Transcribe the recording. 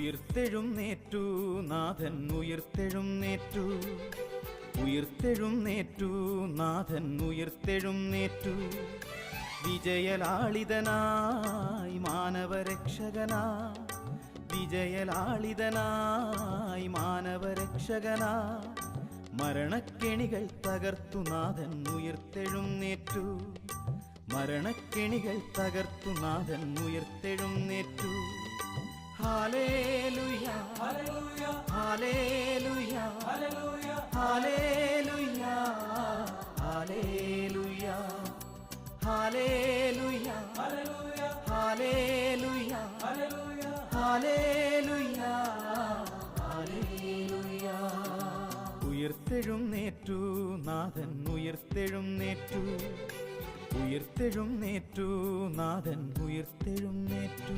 ഉയിർത്തെഴുന്നേറ്റു നാഥൻ ഉയിർത്തെഴുന്നേറ്റു, ഉയിർത്തെഴുന്നേറ്റു നാഥൻ ഉയിർത്തെഴുന്നേറ്റു. വിജയലാളിതനായി മാനവരക്ഷകനാ, വിജയലാളിതനായി മാനവരക്ഷകനാ. മരണക്കെണികൾ തകർത്തു നാഥൻ ഉയിർത്തെഴുന്നേറ്റു, മരണക്കെണികൾ തകർത്തു നാഥൻ ഉയിർത്തെഴുന്നേറ്റു. Hallelujah hallelujah hallelujah hallelujah hallelujah hallelujah hallelujah hallelujah hallelujah. ഉയിർത്തെഴുന്നേറ്റു നാഥൻ ഉയിർത്തെഴുന്നേറ്റു, ഉയിർത്തെഴുന്നേറ്റു നാഥൻ ഉയിർത്തെഴുന്നേറ്റു.